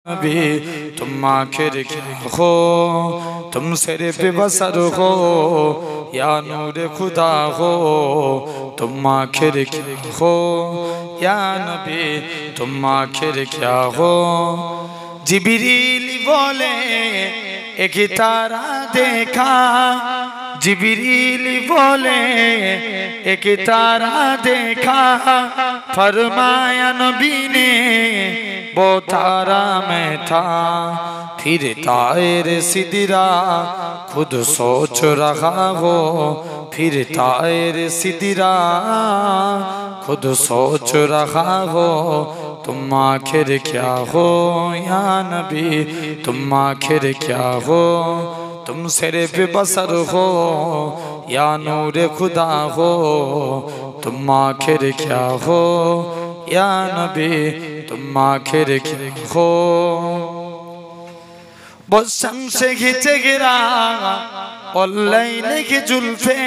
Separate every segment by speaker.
Speaker 1: नबी तुम आखिर क्या हो, तुम सिर पे बसर हो, या नूर खुदा हो, तुम आखिर क्या हो, या नबी तुम आखिर क्या हो। जिब्रील बोले एक तारा देखा, जिब्रील बोले एक तारा देखा, फरमाया नबी ने वो तारा मैं था। फिर तायर सिदरा खुद सोच रहा हो, फिर तायर सिदरा खुद सोच रहा हो, तुम आखिर क्या हो या नबी तुम आखिर क्या हो। तुम सिर पे बसर हो या नूर खुदा हो, तुम आखिर क्या हो या नबी तुम आखिर क्या हो। वो शम्से खिंचे गिरा और लैले की जुल्फे,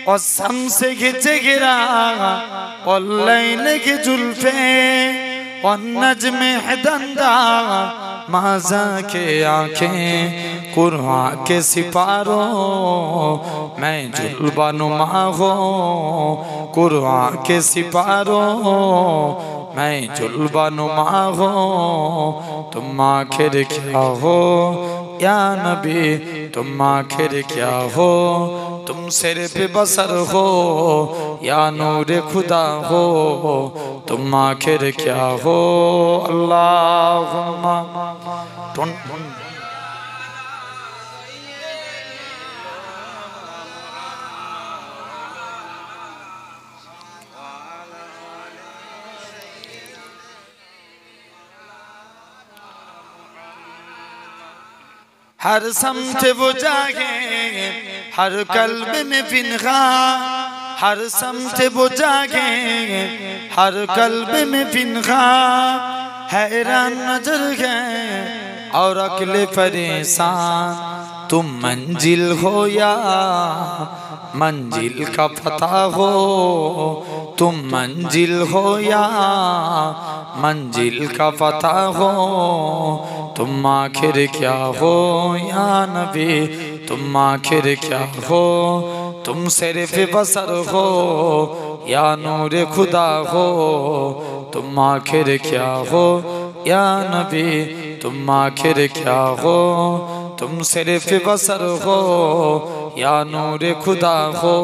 Speaker 1: और शम्से खिंचे गिरा और लैले की जुल्फे, और नज्मे हदंदा माजा के आँखें, कुरान के सिपारों मैं जुल्बा नुमा हो, कुरान के सिपारों मैं जुल्बा नुमा हो, तुम आखिर क्या हो या नबी तुम आखिर क्या हो। तुम सिर पे बसर हो या नूर खुदा हो, तुम आखिर क्या हो। अल्लाहुम्मा हर समत वो जागे हर कल्ब में फिनगा, हर समत वो जागे हर कल्ब में फिनगा, हैरान नजर है और अक्ल परेशान, तुम मंजिल हो या मंजिल का पता हो, तुम मंजिल हो या मंजिल का पता हो, तुम आखिर क्या हो या नबी तुम आखिर क्या हो। तुम सिर पे बसर हो या नूर खुदा हो, तुम आखिर क्या हो या नबी तुम आखिर क्या हो। तुम सिर पे बसर हो या नूर खुदा हो,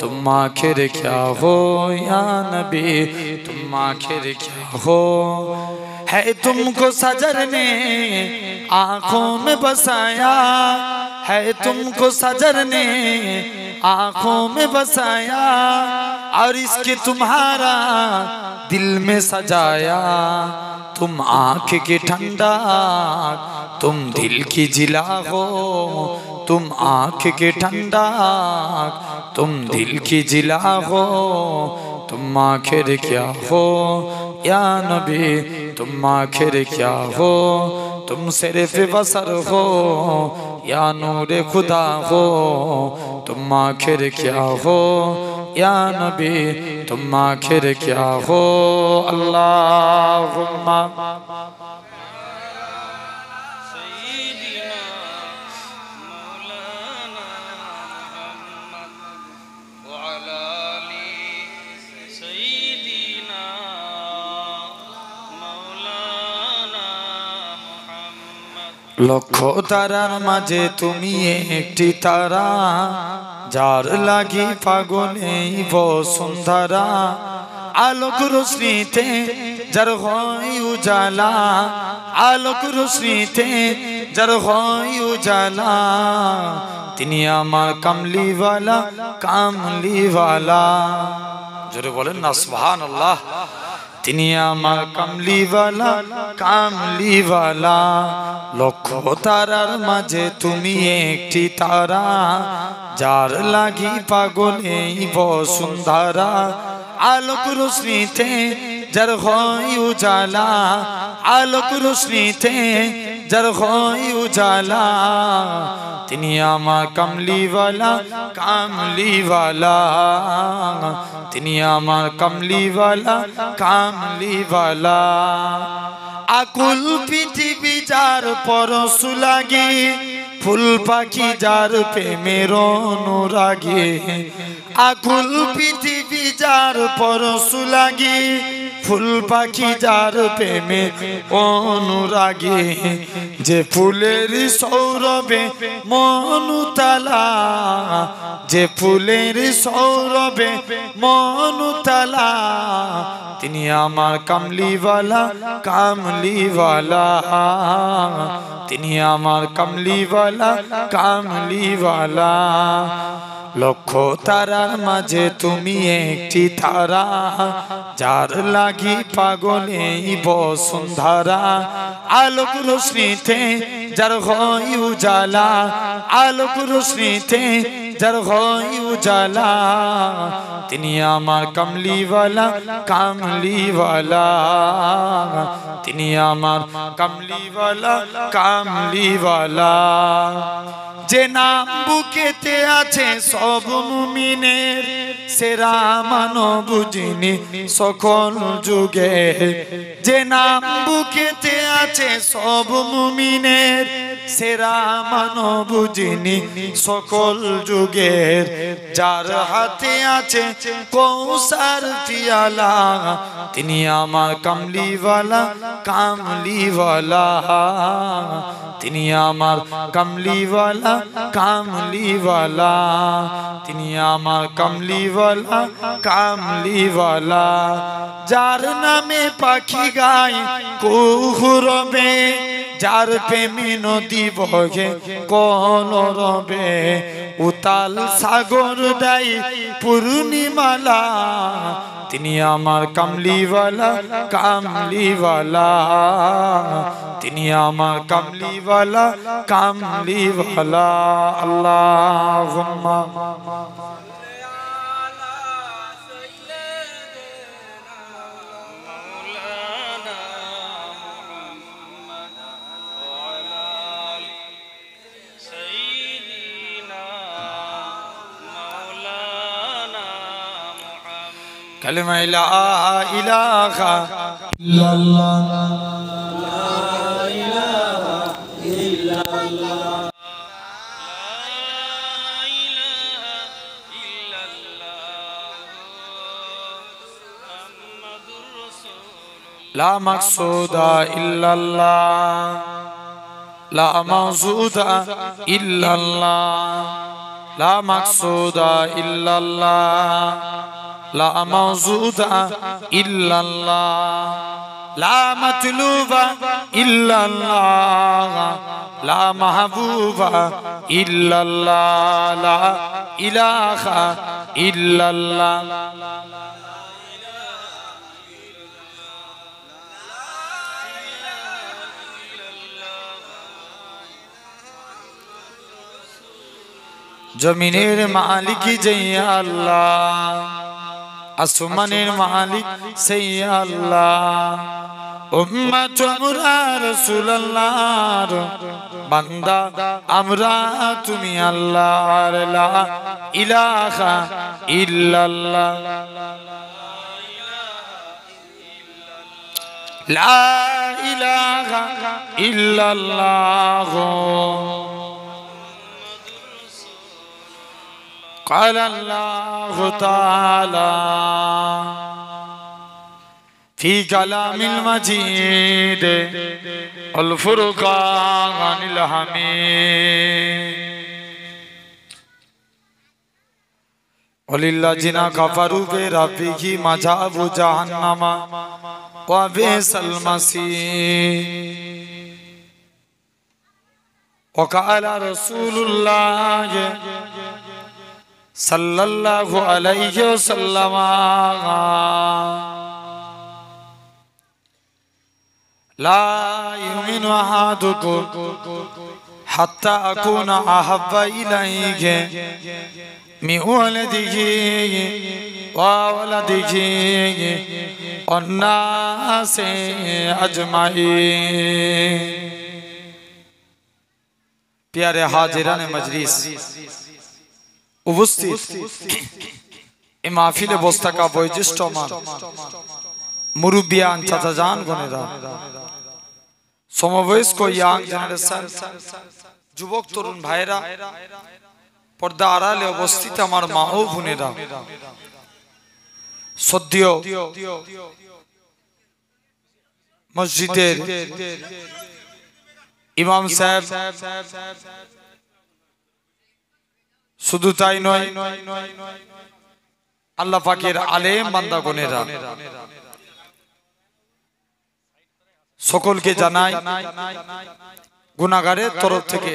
Speaker 1: तुम आखिर क्या हो या नबी तुम आखिर क्या हो। है तुमको सजर ने आँखों में बसाया, है तुमको सजर ने आँखों में बसाया, और इसके तुम्हारा दिल में सजाया, तुम आँख की ठंडा तुम दिल की जिला हो, तुम आँख की ठंडा तुम दिल की जिला हो, तुम आखिर क्या हो या नबी तुम आखिर क्या हो। तुम सिर पे बसर हो या नूर खुदा हो, तुम आखिर क्या हो या नबी तुम आखिर क्या हो। अल्लाहुम्मा লক্ষ তারার মাঝে তুমি একটি তারা, যার লাগি পাগলে বসুন্ধরা, আলোক রোশনীতে যার হয় উজালা, আলোক রোশনীতে যার হয় উজালা, তিনি আমার কামলিওয়ালা কামলিওয়ালা। জোরে বলেন না সুবহানাল্লাহ। তিনি আমার কামলিওয়ালা কামলিওয়ালা। লক্ষ তারার মাঝে তুমি একটি তারা, যার লাগি পাগল এই বসুন্ধরা, আলোক রোশনীতে যার হয় উজালা, আলোক রোশনীতে যার হয় উজালা, তিনি আমার কামলিওয়ালা কামলিওয়ালা, তিনি আমার কামলিওয়ালা কামলিওয়ালা। আকুল পৃথিবী যার পরশ লাগে, ফুল পাখি যার প্রেমের অনুরাগে। আকুল পৃথিবী যার পরশ লাগে, ফুল পাখি যার প্রেমের অনুরাগে। যে ফুলের সৌরভে মনুতালা, যে ফুলের সৌরভে মনুতালা, তিনি আমার কামলিওয়ালা কামলিওয়ালা, তিনি আমার কামলিওয়ালা কামলিওয়ালা। লক্ষ তারার মাঝে তুমি একটি তারা, যার লাগি পাগলে বসুন্ধরা। আলোক রোশনীতে যার হয় উজালা, আলোক রোশনীতে যার হয় উজালা, তিনি আমার কামলিওয়ালা কামলিওয়ালা, তিনি আমার কামলিওয়ালা কামলিওয়ালা। যে নাম বুকেতে আছে সব মুমিনের, সেরা মানব যিনি সকল যুগে। যে নাম বুকেতে আছে সব মুমিনের, সেরা মানব যিনি সকল যুগের। যার হাতে আছে কৌসার পিয়ালা, তিনি আমার কামলিওয়ালা কামলিওয়ালা, তিনি আমার কামলিওয়ালা কামলিওয়ালা, তিনি আমার কামলিওয়ালা কামলিওয়ালা। যার নামে পাখি গায় কুহুরবে, যার প্রেমে নদী বহে কলরবে। উতাল সাগর দেয় পূর্ণিমালা, তিনি আমার কামলিওয়ালা কামলিওয়ালা, তিনি আমার কামলিওয়ালা কামলিওয়ালা। আল্লাহুম্মা কালিমা লা ইলাহা ইল্লাল্লাহ, লা ইলাহা ইল্লাল্লাহ, লা ইলাহা ইল্লাল্লাহ, মুহাম্মাদুর রাসূলুল্লাহ। লা মাকসুদা ইল্লাল্লাহ, লা মাওজুদা ইল্লাল্লাহ, লা মাকসুদা ইল্লাল্লাহ, লা মাওজুদা ইল্লাল্লাহ, লা মাতলুবা ইল্লাল্লাহ, লা মাহবুবা ইল্লাল্লাহ, লা ইলাহা ইল্লাল্লাহ। জমিনের মালিক যে আল্লাহ, আসমানের মালিক সেই আল্লাহ। উম্মত আমরা রাসূলুল্লাহর বান্দা, আমরা তুমি আল্লাহর। লা ইলাহা ইল্লাল্লাহ, লা ইলাহা ইল্লাল্লাহ। قال الله تعالى في كلام المجيد الفرقان الحميد وللذين كفروا بربهم عذاب جهنم وبئس المصير وقال رسول الله सल्लल्लाहु अलैहि वसल्लम ला युमिनु अहादुकुम हत्ता अकूना अहब्बा इलैहि मिन वलदिहि व वलदिहि वन्नासि अजमाइन। प्यारे हाजिरान मजलिस উপস্থিত এই মাহফিলে বসে থাকা বয়োজ্যেষ্ঠ আমার মুরব্বিয়ান চাচা জান গনেরা, সমবয়স্ক ইয়াং জেনারেশন, যুবক তরুণ ভাইরা, পর্দা আড়ালে অবস্থিত আমার মা ও বোনেরা, সদ্য মসজিদের ইমাম সাহেব, শুধু তাই নয়, আল্লাহ পাকের আলেম বান্দাগণেরা, সকলকে জানাই গুনাহগারের তরফ থেকে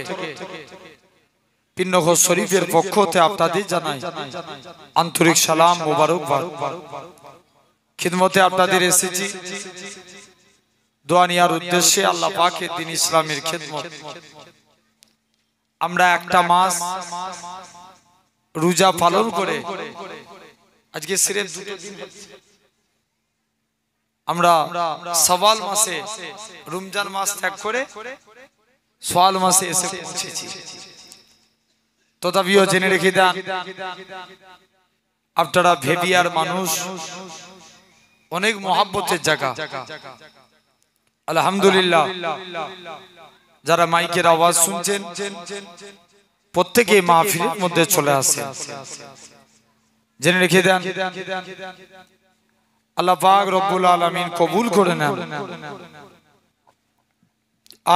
Speaker 1: পিন্নঘর শরীফের পক্ষ হতে আপনাদের জানাই আন্তরিক সালাম মোবারকবাদ। খিদমতে আপনাদের এসেছি দোয়া নেওয়ার উদ্দেশ্যে, আল্লাহ পাকের দ্বীন ইসলামের খিদমত। আমরা একটা মাস রোজা পালন করে আজকে সিরেফ দুটো দিন আমরা শাওয়াল মাসে, রমজান মাস ত্যাগ করে শাওয়াল মাসে এসে পৌঁছেছি। তথাপিও জেনে রেখে দেন, আপনারা ভেবিয়ার মানুষ, অনেক মহাব্বতের জায়গা। আলহামদুলিল্লাহ, যারা মাইকের আওয়াজ শুনছেন প্রত্যেকে মাহফিলের মধ্যে চলে আসে। জেনে রেখে দেন, আল্লাহ পাক রব্বুল আলামিন কবুল করে নেন।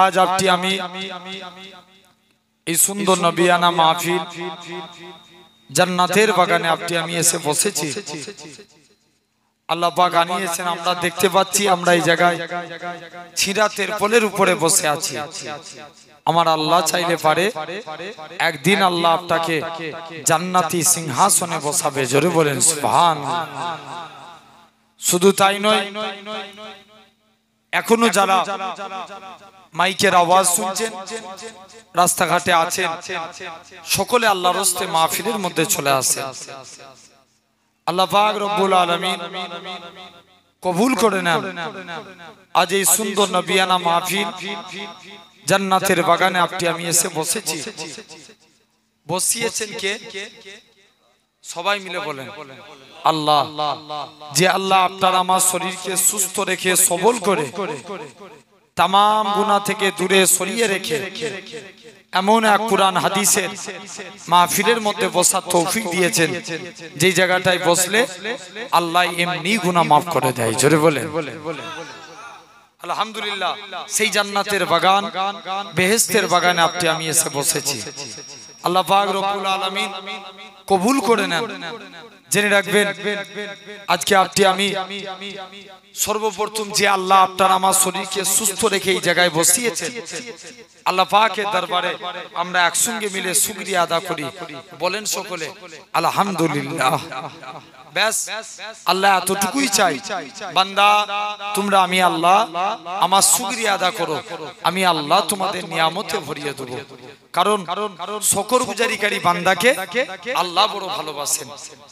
Speaker 1: আজ আপনি আমি এই সুন্দর নবিয়ানা মাহফিল জান্নাতের বাগানে আপনি আমি এসে বসেছি। আল্লাহ পাক আনিয়েছেন, আমরা দেখতে পাচ্ছি। আমরা এই জায়গায় ছিঁড়া তেরপলের উপরে বসে আছি। আমার আল্লাহ চাইলে পারে একদিন আল্লাহ আপনাকে জান্নাতি সিংহাসনে বসাবে। জোরে বলেন সুবহানাল্লাহ। শুধু তাই নয়, এখনো যারা মাইকের আওয়াজ শুনছেন, রাস্তাঘাটে আছেন, সকলে আল্লাহর হস্তে মাহফিলের মধ্যে চলে আসে। আল্লাহ পাক রব্বুল আলামিন কবুল করে নেন। আজ এই সুন্দর নবিয়ানা মাহফিল জান্নাতের বাগানে আপনি আমি এসে বসেছি। বসিয়েছেন কে? সবাই মিলে বলেন আল্লাহ। যে আল্লাহ আপনার আমার শরীরকে সুস্থ রেখে সবল করে তামাম গুনাহ থেকে দূরে সরিয়ে রেখে এমন এক কুরআন হাদিসের মাহফিলের মধ্যে বসার তৌফিক দিয়েছেন, যে জায়গাটায় বসলে আল্লাহ এমনি গুনাহ মাফ করে দেয়। জোরে বলেন আলহামদুলিল্লাহ। সেই জান্নাতের বাগান, বেহেশতের বাগানে আপনি আমি এসে বসেছি। আল্লাহ পাক রব্বুল আলামিন কবুল করে নেন। জেনে রাখবেন, আজকে আপনি আমি সর্বপ্রথম যে আল্লাহ আপনার আমার শরীরকে সুস্থ রেখে এই জায়গায় বসিয়েছেন, আল্লাহ পাকের দরবারে আমরা একসঙ্গে মিলে শুকরিয়া আদা করি। বলেন সকলে আলহামদুলিল্লাহ। ব্যাস, আল্লাহ এতটুকুই চাই, বান্দা তোমরা আমি আল্লাহ আমার শুকরিয়া আদা করো, আমি আল্লাহ তোমাদের নিয়ামতে ভরিয়ে দেব। কারণ শুকরগুজারিকারী বান্দাকে আল্লাহ বড় ভালোবাসেন।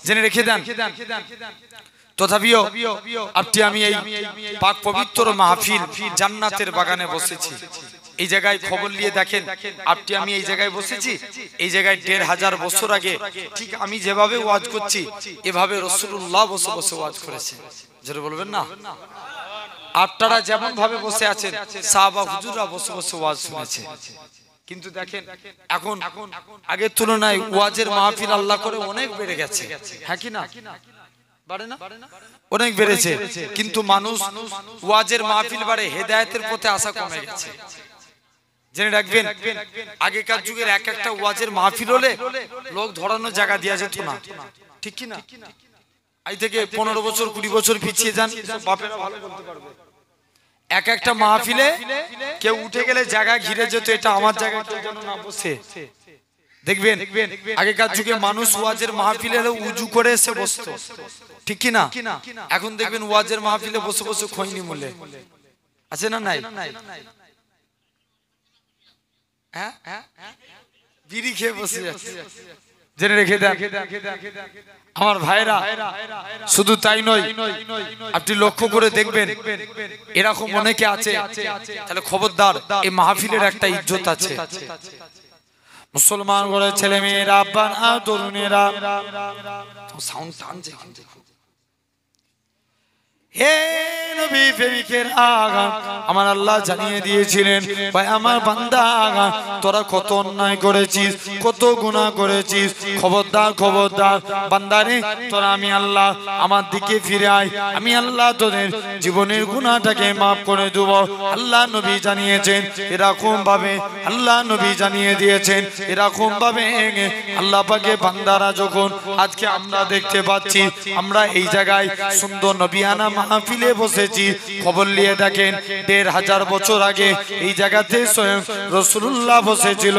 Speaker 1: জেনে রেখে দেন। তথাপিও আপনি আমি এই পাক পবিত্র মাহফিল জান্নাতের বাগানে বসেছি। এই জায়গায় খবর নিয়ে দেখেন, আপনি আমি এই জায়গায় বসেছি। এই জায়গায় ১৫০০ বছর আগে ঠিক আমি যেভাবে ওয়াজ করছি এভাবে রাসূলুল্লাহ বসে বসে ওয়াজ করেছে। জোরে বলবেন না? আপনারা যেমন ভাবে বসে আছেন, সাহাবা হুজুররা বসে বসে ওয়াজ শুনেছে। কিন্তু দেখেন, এখন আগের তুলনায় ওয়াজের মাহফিল আল্লাহ করে অনেক বেড়ে গেছে। হ্যাঁ কি না? বাড়ে না? অনেক বেড়েছে। কিন্তু মানুষ ওয়াজের মাহফিল বাড়ে, হেদায়েতের পথে আসা কমে গেছে। জেনে রাখবেন, আগেকার যুগের এক একটা ওয়াজের মাহফিল হলে লোক ধরানোর জায়গা দেওয়া যেত না। ঠিক কি না? আজ থেকে 15 বছর 20 বছর পিছিয়ে যান, বাপেরা ভালো বলতে পারবে। এক একটা মাহফিলে কেউ উঠে গেলে জায়গা ঘিরে যেত, এটা আমার জায়গা, কেউ যেন না বসে। দেখবেন আগেকার যুগে মানুষ ওয়াজের মাহফিলে উজু করে এসে বসতো। ঠিক কি না? এখন দেখবেন ওয়াজের মাহফিলে বসে বসে খৈনি মূলে আছে না নাই? হ্যাঁ, বিড়ি খেয়ে বসে যাচ্ছে। জেনে রেখে দেন আমার ভাইরা, শুধু তাই নয়, আপনি লক্ষ্য করে দেখবেন এরকম অনেকে আছে। তাহলে খবরদার, এই মাহফিলের একটা ইজ্জত আছে। মুসলমান ঘরের ছেলে মেয়েরা, আব্বান আর তরুণেরা, সাউন্ড টানছে। হে নবী প্রেমিকের আগা, আমার আল্লাহ জানিয়ে দিয়েছিলেন ভাই আমার বান্দা আগা, তোরা কত অন্যায় করেছিস, কত গুনাহ করেছিস, খবরদার খবরদার বান্দারে, তোরা আমি আল্লাহ আমার দিকে ফিরে আয়, আমি আল্লাহ তোদের জীবনের গুনাহটাকে মাফ করে দেব। আল্লাহ নবী জানিয়েছেন এরকম ভাবে, আল্লাহ নবী জানিয়ে দিয়েছেন এরকম ভাবে আল্লাহ পাকে বান্দারা যখন আজকে আমরা দেখতে পাচ্ছি, আমরা এই জায়গায় সুন্দর নবিয়ানা মাহফিলে বসেছি, খবর নিয়ে দেখেন ১৫০০ বছর আগে এই জায়গাতে স্বয়ং রাসূলুল্লাহ বসেছিল।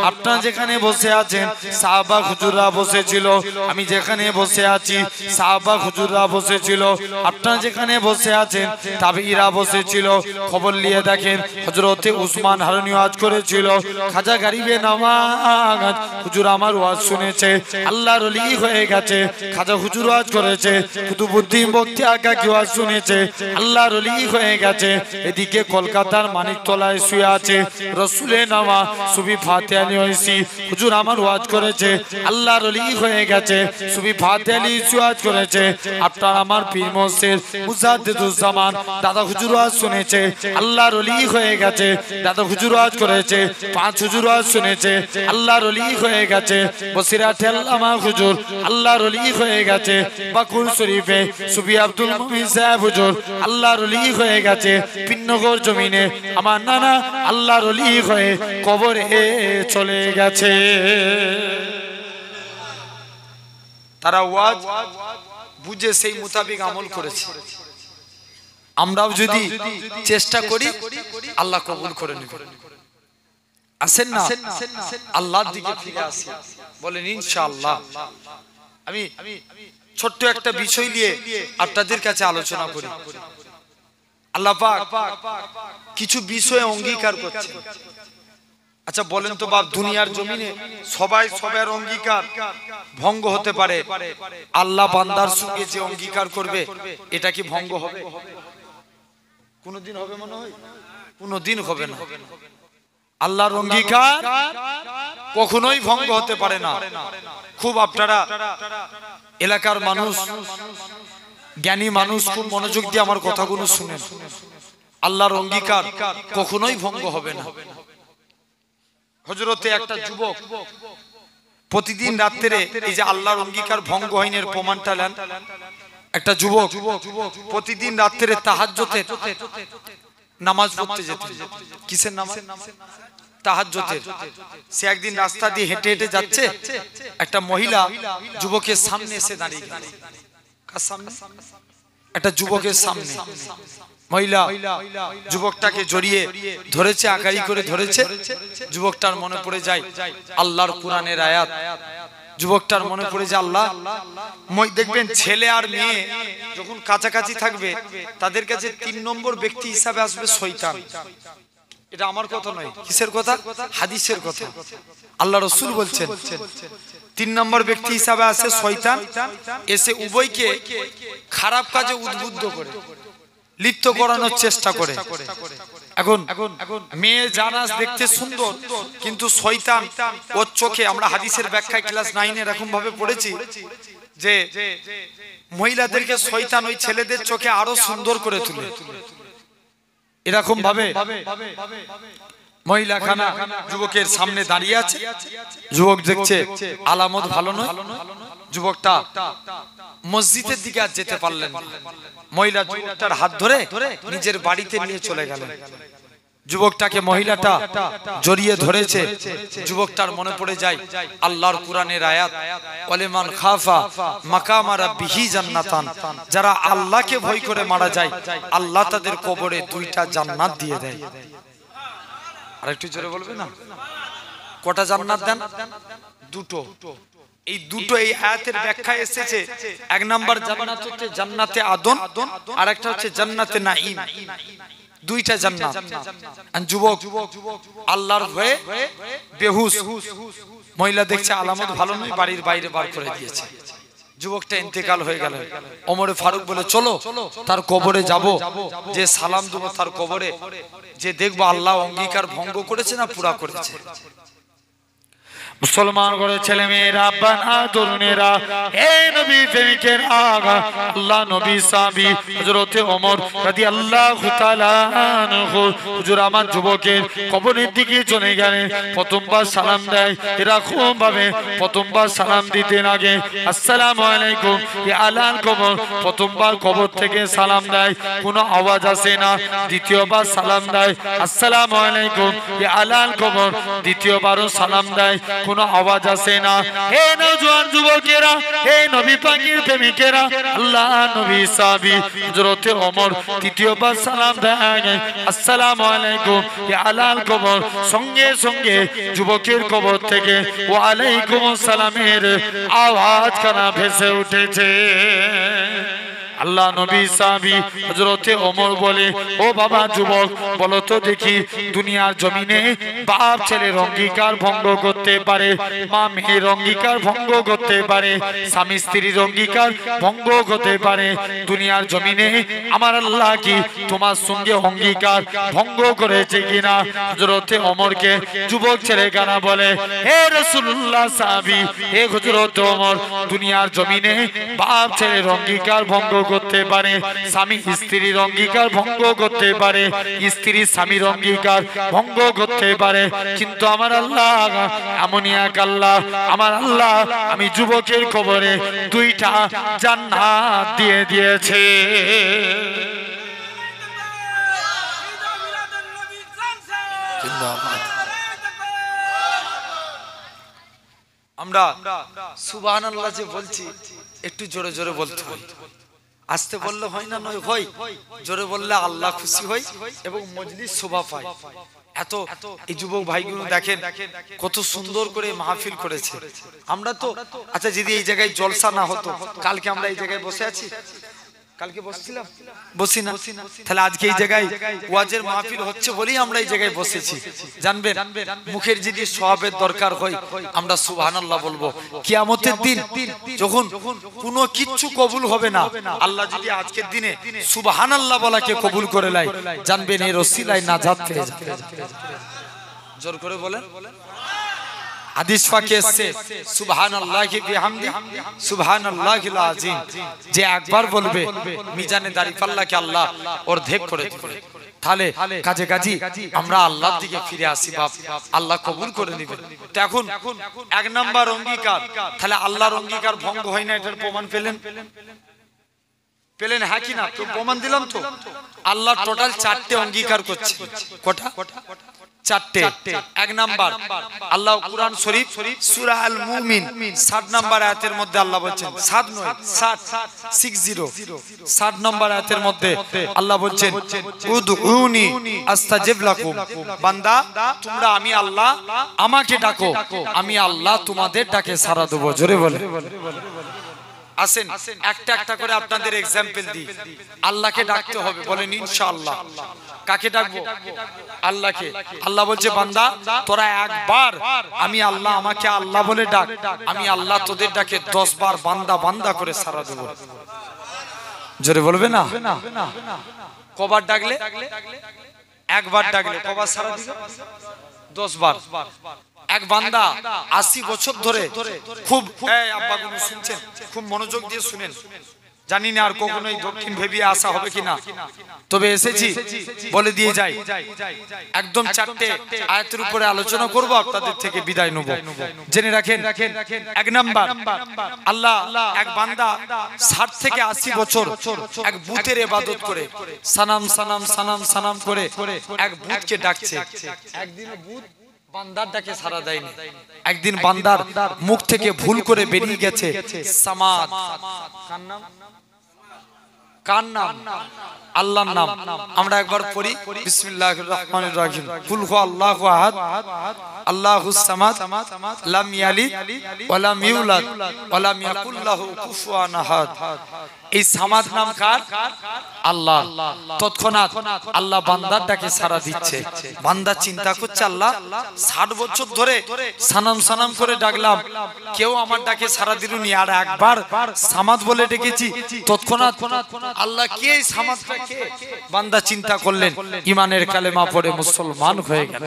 Speaker 1: আপনারা যেখানে বসে আছেন সাহাবা হুজুররা বসেছিল, আমি যেখানে বসে আছি সাহাবা হুজুররা বসেছিল, আপনারা যেখানে বসে আছেন তাবেঈরা বসেছিল। খবর নিয়ে দেখেন হযরতে উসমান হারুনি ওয়াজ করেছিল, খাজা গরিবে নওয়াজ হুজুর আমার ওয়াজ শুনেছে, আল্লাহর ওলি হয়ে গেছে, খাজা হুজুর ওয়াজ করেছে, কুতুবউদ্দিন বক্তি আকা কি ওয়াজ শুনেছে, আল্লাহর ওলি হয়ে গেছে। এদিকে কলকাতার মানিকতলায় শুয়ে আছে রাসূলে নওয়া সুফি ফাতেহ আলী ওয়াইসি হুজুর আমার ওয়াজ করেছে, আল্লাহর ওলি হয়ে গেছে, সুফি ফাতেহ আলী ওয়াজ করেছে। আপনার আমার পীর মুর্শিদ মুজাদ্দিদুজ্জামান দাদা হুজুর ওয়াজ শুনেছে, আল্লাহর ওলি হয়ে গেছে, দাদা হুজুর ওয়াজ করেছে, পাঁচ হুজুর ওয়াজ শুনেছে, আল্লাহর ওলি হয়ে গেছে। বসিরাতে আল্লামা হুজুর আল্লাহর ওলি হয়ে গেছে। বাকুল শরীফে সুফি আব্দুল মুমিন সাহেব হুজুর আল্লাহর ওলি হয়ে গেছে। পিন্নগর জমিনে আমার নানা আল্লাহর ওলি হয়ে কবরে চলে গেছে। তারা ওয়াজ বুঝে সেই মোতাবেক আমল করেছে। আমরাও যদি চেষ্টা করি আল্লাহ কবুল করে নেবেন। আসেন না আল্লাহর দিকে ফিরে আসি, বলেন ইনশাআল্লাহ। আমি ছোট্ট একটা বিষয় নিয়ে আপনাদের কাছে আলোচনা করি। আল্লাহ পাক কিছু বিষয়ে অঙ্গীকার করছে। আচ্ছা বলেন তো বাপ, দুনিয়ার জমিনে সবাই সবার অঙ্গীকার ভঙ্গ হতে পারে, আল্লাহ বান্দার সঙ্গে যে অঙ্গীকার করবে এটা কি ভঙ্গ হবে? কোনদিন হবে? মনে হয় কোনদিন হবে না। আল্লাহর অঙ্গীকার কখনোই ভঙ্গ হতে পারে না। খুব আপনারা এলাকার মানুষ, জ্ঞানী মানুষ, খুব মনোযোগ দিয়ে আমার কথাগুলো শুনেন। আল্লাহর অঙ্গীকার কখনোই ভঙ্গ হবে না। হযরতে একটা যুবক প্রতিদিন রাত্রে এই যে আল্লাহর অঙ্গীকার ভঙ্গ হয়নি এর প্রমাণটা নেন। একটা যুবক প্রতিদিন রাত্রে তাহাজ্জুদে নামাজ পড়তে যেত। কিসের নামাজ? তাহাজ্জুদের। সে একদিন রাস্তা দিয়ে হেঁটে হেঁটে যাচ্ছে, একটা মহিলা যুবকের সামনে এসে দাঁড়িয়ে গেল। কার সামনে? একটা যুবকের সামনে। মহিলা যুবকটাকে জড়িয়ে ধরেছে, আগাড়ি করে ধরেছে। যুবকটার মনে পড়ে যায় আল্লাহর কোরআনের আয়াত। যুবকটার মনে পড়ে যায় আল্লাহ, দেখবেন ছেলে আর মেয়ে যখন কাছাকাছি থাকবে তাদের কাছে ৩ নম্বর ব্যক্তি হিসাবে আসবে শয়তান। এটা আমার কথা নয়, কিসের কথা? হাদিসের কথা। আল্লাহ রাসূল বলছেন ৩ নম্বর ব্যক্তি হিসাবে আসে শয়তান, এসে উভয়কে খারাপ কাজে উদ্বুদ্ধ করে, লিপ্ত করানোর চেষ্টা করে। এখন মেয়ে জানাজ দেখতে সুন্দর, কিন্তু শয়তান ওর চোখে, আমরা হাদিসের ব্যাখ্যায় ক্লাস 9 এরকম ভাবে পড়েছি যে মহিলাদেরকে শয়তান ওই ছেলেদের চোখে আরো সুন্দর করে তুলে। এরকম ভাবে মহিলা খানা যুবকের সামনে দাঁড়িয়ে আছে। যুবক দেখছে আলামত ভালো নয়। যুবকটা মসজিদের দিকে আর যেতে পারলেন না। মহিলা যুবকটার হাত ধরে নিজের বাড়িতে নিয়ে চলে গেলেন। যুবকটাকে মহিলাটা জড়িয়ে ধরেছে। যুবকটার মনে পড়ে যায় আল্লাহর কোরআনের আয়াত, ওয়ালিমান খাফা মাকামা রাব্বিহি জান্নাতান। যারা আল্লাহকে ভয় করে মারা যায় আল্লাহ তাদের কবরে 2টা জান্নাত দিয়ে দেয়। আরেকটু জোরে বলবে না? কটা জান্নাত দেন? 2টো। এই 2টো এই আয়াতের ব্যাখ্যায় এসেছে। 1 নাম্বার জান্নাত হচ্ছে জান্নাতে আদন, আর একটা হচ্ছে জান্নাতে নাঈম। 2টা জান্নাত। যুবক আল্লাহর ভয়ে বেহুশ। মহিলা দেখছে আলামত ভালো নয়, বাড়ির বাইরে বার করে দিয়েছে। যুবকটা ইন্তেকাল হয়ে গেল। ওমর ফারুক বলে চলো তার কবরে যাব, যে সালাম দেব তার কবরে, যে দেখবো আল্লাহ অঙ্গীকার ভঙ্গ করেছে না পুরা করেছে। মুসলমান করে ছেলে মেয়েরা বানা তরুণেরা হে নবী প্রেমিকের আগা আল্লাহ নবী সাহাবী হযরতে ওমর রাদিয়াল্লাহু তাআলা আনহু হুজুর আমার যুবকের কবরের দিকে চলে গেলেন প্রথমবার সালাম দেয় এরকম ভাবে প্রথমবার সালাম দিতেন আগে আসসালামু আলাইকুম ইয়া আলাল কবর প্রথমবার কবর থেকে সালাম দেয় কোনো আওয়াজ আসে না দ্বিতীয়বার সালাম দেয় আসসালামু আলাইকুম ইয়া আলাল কবর দ্বিতীয়বারও সালাম দেয় কোনো আওয়াজ আসে না হে নওজোয়ান যুবকেরা হে নবী পাকের প্রেমিকেরা আল্লাহ নবী সাহাবী হযরতে ওমর তৃতীয়বার সালাম দেয় আসসালামু আলাইকুম ইয়া আলাল কবর সঙ্গে সঙ্গে যুবকের কবর থেকে ওয়া আলাইকুম আসসালামের আওয়াজ কানা ভেসে উঠেছে আল্লাহ নবী সাহাবী হযরতে ওমর বলে ও বাবা যুবক বলো তো দেখি দুনিয়ার জমিনে বাপ ছেলের অঙ্গীকার ভঙ্গ করতে পারে মা মেয়ের অঙ্গীকার ভঙ্গ করতে পারে স্বামী স্ত্রীর অঙ্গীকার ভঙ্গ করতে পারে দুনিয়ার জমিনে আমার আল্লাহ কি তোমার সঙ্গে অঙ্গীকার ভঙ্গ করেছে কিনা হযরতে ওমরকে যুবক ছেলে গানা বলে হে রাসূলুল্লাহ সাহাবী হে হযরতে ওমর দুনিয়ার জমিনে বাপ ছেলের অঙ্গীকার ভঙ্গ করতে পারে স্বামী স্ত্রীর অঙ্গীকার ভঙ্গ করতে পারে স্ত্রী স্বামীর অঙ্গীকার ভঙ্গ করতে পারে কিন্তু আমার আল্লাহ এমনই এক আল্লাহ আমার আল্লাহ আমি যুবকের কবরে দুইটা জান্নাত দিয়ে দিয়েছে আমরা সুবহানাল্লাহ যে বলছি একটু জোরে জোরে বলতে হয় আস্তে বললে হয় না নয় হয় জোরে বললে আল্লাহ খুশি হয় এবং মজলিস শোভা পায় এত এই যুবক ভাইগুলো দেখেন কত সুন্দর করে মাহফিল করেছে আমরা তো আচ্ছা যদি এই জায়গায় জলসা না হতো কালকে আমরা এই জায়গায় বসে আছি কালকে বসছিলাম বসি না তাহলে আজকে এই জায়গায় ওয়াজের মাহফিল হচ্ছে বলেই আমরা এই জায়গায় বসেছি জানবেন মুখের যদি সওয়াবের দরকার হয় আমরা সুবহানাল্লাহ বলবো কিয়ামতের দিন যখন কোনো কিচ্ছু কবুল হবে না আল্লাহ যদি আজকের দিনে সুবহানাল্লাহ বলাকে কবুল করে নেয় জানবেন এর ওসিলায় নাজাত পেয়ে যাবে জোর করে বলেন হাদিস পাকে এসেছে সুবহানাল্লাহি বিহামদি সুবহানাল্লাহিল আযীম যে একবার বলবে মিজানে দাঁড়িপাল্লাকে আল্লাহ অর্ধেক করে দিবে তাহলে কাজে কাজী আমরা আল্লাহর দিকে ফিরে আসি বাপ আল্লাহ কবুল করে নেবেন তো এখন এক নাম্বার অঙ্গীকার তাহলে আল্লাহর অঙ্গীকার ভঙ্গ হয় না এটার প্রমাণ পেলেন হ্যাঁ কি না তো প্রমাণ দিলাম তো আল্লাহ টোটাল 4টে অঙ্গীকার করছে কটা 4টে এক নাম্বার আল্লাহ কুরআন শরীফ সূরা আল মুমিন 60 নম্বর আয়াতের মধ্যে আল্লাহ বলেন 7 নয় 60 নম্বর আয়াতের মধ্যে আল্লাহ বলেন উদউনি আস্তাজিব লাকুম বান্দা তোমরা আমি আল্লাহ আমাকে ডাকো আমি আল্লাহ তোমাদের ডাকে সাড়া দেব জোরে বলে আসেন একটা একটা করে আপনাদের एग्जांपल দিই আল্লাহকে ডাকতে হবে বলেন ইনশাআল্লাহ কাকে ডাকবো আল্লাহকে আল্লাহ বলছে বান্দা তোরা একবার আমি আল্লাহ আমাকে আল্লাহ বলে ডাক আমি আল্লাহ তোদের ডাকে 10 বার বান্দা বান্দা করে সাড়া দেব জোরে বলবে না কবার ডাকলে একবার ডাকলে কবার সাড়া দিবে 10 বার এক বান্দা 80 বছর ধরে খুব এই আব্বাগুলো শুনছেন খুব মনোযোগ দিয়ে শুনেন জানি না আর কখনোই দক্ষিণ ভেবিয়ে আসা হবে কিনা তবে এসেছি বলে দিয়ে যাই একদম 4টে আয়াতের উপরে আলোচনা করব আপনাদের থেকে বিদায় নেব জেনে রাখেন এক নাম্বার আল্লাহ এক বান্দা 60 থেকে 80 বছর এক বুতের ইবাদত করে সানাম সানাম সানাম সানাম করে এক বুতকে ডাকছে একদিন বুত বান্দার ডাকে সাড়া দেয়নি একদিন বান্দার মুখ থেকে ভুল করে বেরিয়ে গেছে সামাদ কার নাম আল্লাহর নাম আমরা একবার পড়ি বিসমিল্লাহির রহমানির রহিম কুল হু আল্লাহু আহাদ আল্লাহুস সামাদ লাম ইয়ালিদ ওয়া লাম ইউলাদ ওয়া লাম ইয়াকুল লাহু কুফুয়ান আহাদ এই সামাদ নাম কার আল্লাহ তৎক্ষণাৎ আল্লাহ বান্দার ডাকে সাড়া দিচ্ছে বান্দা চিন্তা করছে আল্লাহ 60 বছর ধরে সানাম সানাম করে ডাকলাম কেউ আমার ডাকে সাড়া দিলনি আর একবার সামাদ বলে ডেকেছি তৎক্ষণাৎ আল্লাহ কে এই সামাদটাকে বান্দা চিন্তা করলেন ঈমানের কালেমা পড়ে মুসলমান হয়ে গেল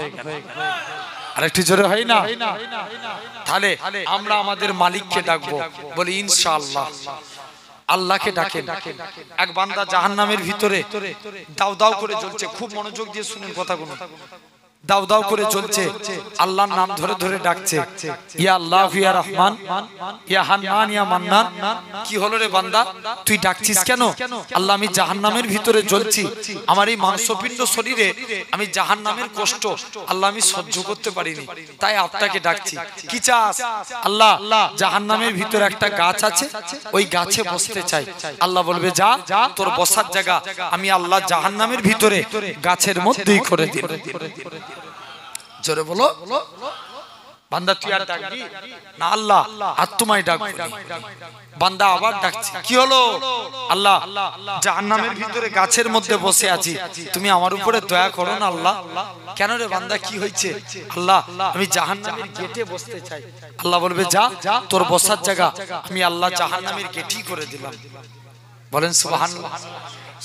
Speaker 1: আরেকটু জোরে হয় না? তাহলে আমরা আমাদের মালিককে ডাকবো, বলি ইনশাআল্লাহ। আল্লাহকে ডাকেন। এক বান্দা জাহান্নামের ভিতরে দাউ দাউ করে জ্বলছে, খুব মনোযোগ দিয়ে শুনুন কথাগুলো। দাউ দাউ করে জ্বলছে, আল্লাহর নাম ধরে ধরে ডাকছে, ইয়া আল্লাহ, ইয়া রহমান, ইয়া হান্নান, ইয়া মান্নান। কি হলো রে বান্দা, তুই ডাকছিস কেন? আল্লাহ, আমি জাহান্নামের ভিতরে জ্বলছি, আমার এই মাংসপিণ্ড শরীরে আমি জাহান্নামের কষ্ট আল্লাহ আমি সহ্য করতে পারিনি, তাই আপনাকে ডাকছি। কি চাস? আল্লাহ, জাহান্নামের ভিতরে একটা গাছ আছে, ওই গাছে বসতে চাই। আল্লাহ বলবে, যা, তোর বসার জায়গা আমি আল্লাহ জাহান্নামের ভিতরে গাছের মধ্যেই করে দিই। জোরে বলো। বান্দা তুই আর ডাকবি না? আল্লাহ, আর তোমায় ডাকবি। বান্দা আবার ডাকছে, কি হলো? আল্লাহ, জাহান্নামের ভিতরে গাছের মধ্যে বসে আছি, তুমি আমার উপরে দয়া করো না আল্লাহ। কেন রে বান্দা, কি হয়েছে? আল্লাহ, আমি জাহান্নামের গেটে বসতে চাই। আল্লাহ বলবে, যা, তোর বসার জায়গা আমি আল্লাহ জাহান্নামের গেটই করে দিলাম। বলেন সুবহানাল্লাহ।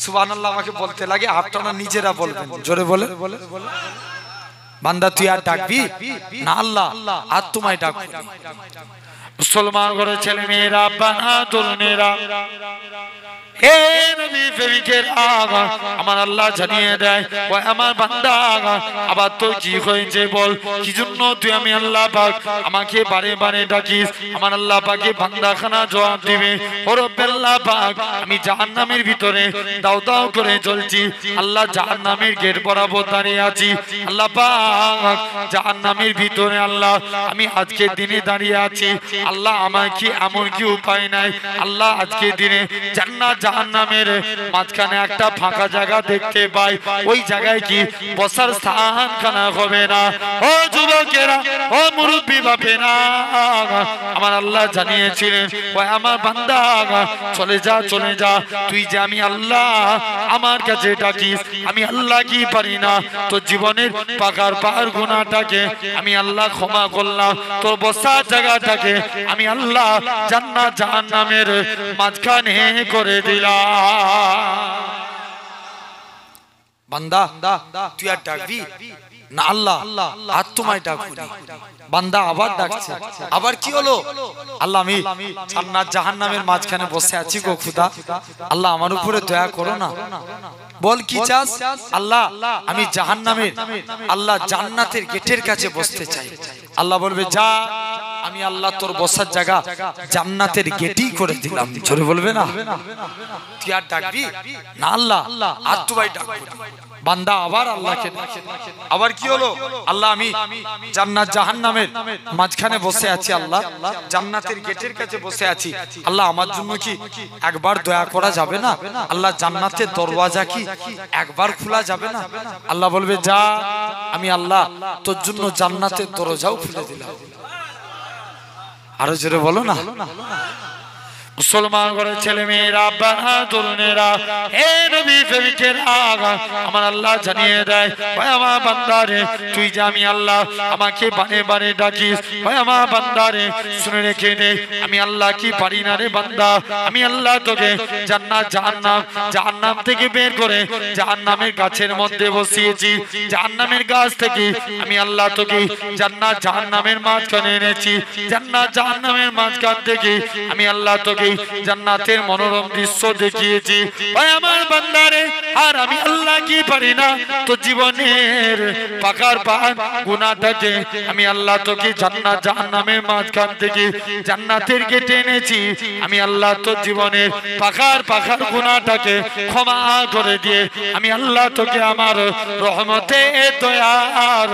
Speaker 1: সুবহানাল্লাহ আমাকে বলতে লাগে, আপনারা নিজেরা বলবেন, জোরে বলে। বান্দা তুই আর ডাকবি না? আল্লাহ, আর তোমায় ডাকবি। মুসলমান ঘরের ছেলে মেয়েরা, বাহাদুর মেয়েরা, হে নবী প্রেমিকের আগা, আমার আল্লাহ জানিয়ে দেয়, ওই আমার বান্দা আবার তো কি হয়েছে বল, কি জন্য তুই আমি আল্লাহ পাক আমাকে বারে বারে ডাকিস? আমার আল্লাহ পাকে বান্দাখানা জবাব দিবে, ও রব্বুল আল্লাহ পাক, আমি জাহান্নামের ভিতরে দাউ দাউ করে জ্বলছি, আল্লাহ জাহান্নামের গেট বরাবর দাঁড়িয়ে আছি, আল্লাহ পাক জাহান্নামের ভিতরে আল্লাহ আমি আজকের দিনে দাঁড়িয়ে আছি, আল্লাহ আমার কি এমন কি উপায় নাই? আল্লাহ আজকের দিনে জান্নাত জাহান্নামের মাঝখানে একটা ফাঁকা জায়গা দেখতে পাই, ওই জায়গায় কি বসার স্থান খানা হবে না? ও যুবকেরা, ও মুরব্বী বাপেরা, আমার আল্লাহ জানিয়েছিলেন, ওই আমার বান্দা চলে যা, চলে যা, তুই যে আমি আল্লাহ আমার কাছে ডাকিস, আমি আল্লাহ কি পারি না তোর জীবনের পাকার পাহাড় গুনাহটাকে আমি আল্লাহ ক্ষমা করলাম, তোর বসার জায়গাটাকে আমি আল্লাহ জান্নাত জাহান্নামের মাঝখানে করে দিলাম। বান্দা তুই আর ডাকবি না? আল্লাহ, আর তোমায় ডাকবি। বান্দা আবার ডাকছে, আবার কি হলো? আল্লাহ, আমি জান্নাত জাহান্নামের মাঝখানে বসে আছি গো খোদা, আল্লাহ আমার উপরে দয়া করো না। বল কি চাস? আল্লাহ, আমি জাহান্নামের আল্লাহ জান্নাতের গেটের কাছে বসতে চাই। আল্লাহ বলবে, যা, আমি আল্লাহ তোর বসার জায়গা জান্নাতের গেটই করে দিলাম। জোরে বলবে না? তুই আর ডাকবি না? আল্লাহ, আর তোমায় ডাকবি। বান্দা আবার আল্লাহকে, আবার কি হলো? আল্লাহ, আমি জান্নাত জাহান্নামের মাঝখানে বসে আছি, আল্লাহ জান্নাতের গেটের কাছে বসে আছি, আল্লাহ আমার জন্য কি একবার দয়া করা যাবে না? আল্লাহ জান্নাতের দরওয়াজা কি একবার খোলা যাবে না? আল্লাহ বলবে, যা, আমি আল্লাহ তোর জন্য জান্নাতের দরজাও খুলে দিলাম। আরো জোরে বলো না। মুসলমান ঘরের ছেলে মেয়েরা, বাহাদুর মেয়েরা, হে নবী প্রেমিকের আগা, আমার আল্লাহ জানিয়ে দেয়, ভাই আমার বান্দারে, তুই যে আমি আল্লাহ আমাকে বারে বারে ডাকিস, ভাই আমার বান্দারে শুনে রেখে দে, আমি আল্লাহ কি পারি না রে বান্দা, আমি আল্লাহ তোকে জান্নাত জাহান্নাম থেকে বের করে জাহান্নামের গাছের মধ্যে বসিয়েছি, জাহান্নামের গাছ থেকে আমি আল্লাহ তোকে জান্নাত জাহান্নামের মাঝখানে এনেছি, জান্নাত জাহান্নামের মাঝখান থেকে আমি আল্লাহ তোকে জান্নাতের মনোরম দৃশ্য দেখিয়েছি। ভাই আমার বান্দারে, আর আমি আল্লাহ কি পারি না তো জীবনের পাকার পাহাড় গুনাহটাকে আমি আল্লাহ তোকে জান্নাত জাহান্নামের মাঝখান থেকে জান্নাতের গেটে এনেছি, আমি আল্লাহ তোর জীবনের পাকার গুনাহটাকে ক্ষমা করে দিয়ে আমি আল্লাহ তোকে আমার রহমতে দয়ার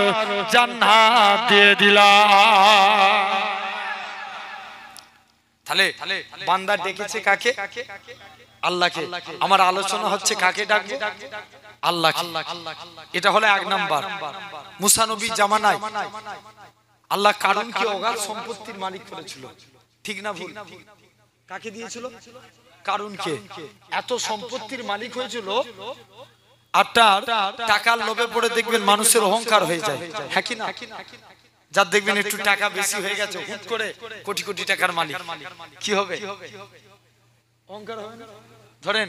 Speaker 1: জান্নাত দিয়ে দিলাম। তাহলে বান্দা ডেকেছে কাকে? আল্লাহকে। আমার আলোচনা হচ্ছে কাকে ডাকবো? আল্লাহকে। এটা হলো এক নাম্বার। মুসা নবীর জামানায় আল্লাহ কারুনকে অগাধ সম্পত্তির মালিক করেছিল, ঠিক না ভুল? কাকে দিয়েছিল? কারুনকে। এত সম্পত্তির মালিক হয়েছিল, আপনার টাকার লোভে পড়ে দেখবেন মানুষের অহংকার হয়ে যায়, হ্যাঁ কি না? যার দেখবেন একটু টাকা বেশি হয়ে গেছে, হুট করে কোটি কোটি টাকার মালিক, কি হবে? অহংকার হবে না? ধরেন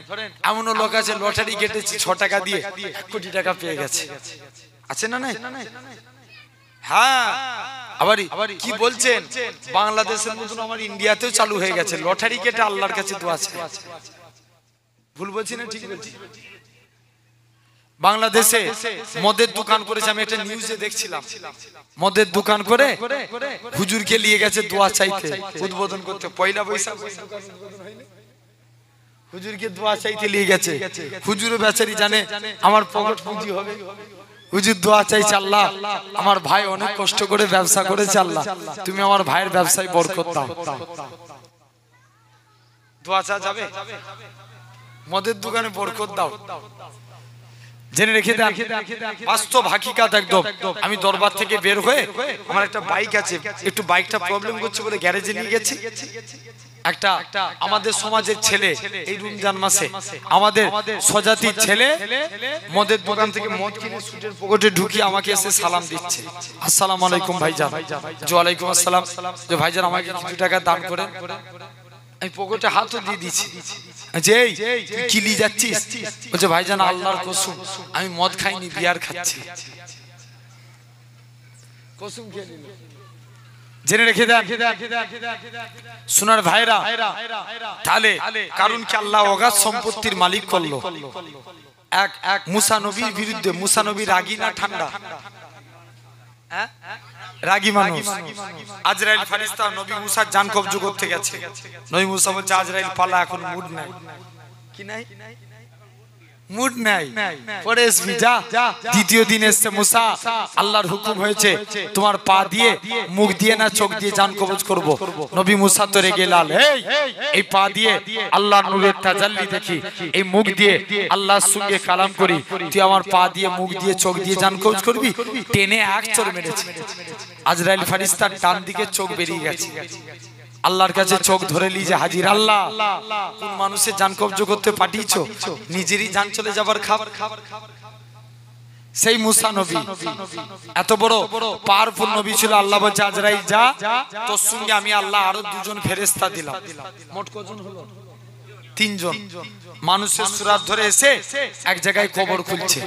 Speaker 1: এমনও লোক আছে লটারি কেটেছে 6 টাকা দিয়ে 1 কোটি টাকা পেয়ে গেছে, আছে না? নাই হ্যাঁ আবার কি বলছেন, বাংলাদেশের মতন আমার ইন্ডিয়াতেও চালু হয়ে গেছে লটারি কেটে আল্লাহর কাছে দোয়া চাই। ভুল বলছি না ঠিক বলছি? বাংলাদেশে মদের দোকান করেছে, আমি একটা নিউজে দেখছিলাম, মদের দোকান করে হুজুরকে নিয়ে গেছে দোয়া চাইতে, উদ্বোধন করতে। পয়লা বৈশাখ হুজুরকে দোয়া চাইতে নিয়ে গেছে। হুজুরও বেচারি জানে আমার পকেট পুঁজি হবে, হুজুর দোয়া চাইছে, আল্লাহ আমার ভাই অনেক কষ্ট করে ব্যবসা করেছে, আল্লাহ তুমি আমার ভাইয়ের ব্যবসায় বরকত দাও। দোয়া চা যাবে, মদের দোকানে বরকত দাও। জেনে রেখে দেন, বাস্তব হাকিকাত একদম। আমি দরবার থেকে বের হয়ে, আমার একটা বাইক আছে, একটু বাইকটা প্রবলেম করছে বলে গ্যারেজে নিয়ে গেছি। একটা আমাদের সমাজের ছেলে এই রমজান মাসে আমাদের স্বজাতির ছেলে মদের দোকান থেকে মদ কিনে সুটের পকেটে ঢুকিয়ে আমাকে এসে সালাম দিচ্ছে, আসসালামু আলাইকুম ভাইজান। ওয়ালাইকুম আসসালাম। যে ভাইজান আমাকে কিছু টাকা দান করেন। আমি পকেটে হাতও দিয়ে দিচ্ছি, যে তুই কি নিয়ে যাচ্ছিস? বলছে ভাইজান আল্লাহর কসম আমি মদ খাইনি, বিয়ার খাচ্ছি। কসম খেয়ে নিল। জেনে রেখে দেন সোনার ভাইরা, তাহলে কারণ কি আল্লাহ অগাধ সম্পত্তির মালিক করলো। এক মুসা নবীর বিরুদ্ধে, মুসা নবী রাগী না ঠান্ডা? রাগী মানুষ। আজরাইল ফারিস্তা নবী মুসার জান কবজ করতে গেছে। নবী মুসা বলছে আজরাইল পালা, এখন মুড নাই। কি নাই? মুড নাই। পরে আসবি যা। দ্বিতীয় দিন এসছে মুসা, আল্লাহর হুকুম হয়েছে তোমার পা দিয়ে, মুখ দিয়ে না চোখ দিয়ে জান কবজ করব। নবী মুসা তো রেগে লাল, এই পা দিয়ে আল্লাহর নূরের তাজাল্লি দেখি, এই মুখ দিয়ে আল্লাহর সঙ্গে কালাম করি, তুই আমার পা দিয়ে, মুখ দিয়ে, চোখ দিয়ে জান কবজ করবি? টেনে এক চড় মেরেছে। আজরাইল ফারিস্তার ডান দিকে চোখ বেরিয়ে গেছে। আল্লাহর কাছে চোখ ধরে লিজে হাজির, আল্লাহ কোন মানুষের জান কবজ করতে পাঠিয়েছো, নিজেরই জান চলে যাবার খাবার। সেই মুসা নবী এত বড় পাওয়ারফুল নবী ছিল। আল্লাহ বলছে আজরাইল যা, তোর সঙ্গে আমি আল্লাহ আরো দুজন ফেরেশতা দিলাম। মোট কজন হলো? তিনজন। মানুষের সুরাত ধরে এসে এক জায়গায় কবর খুলছে।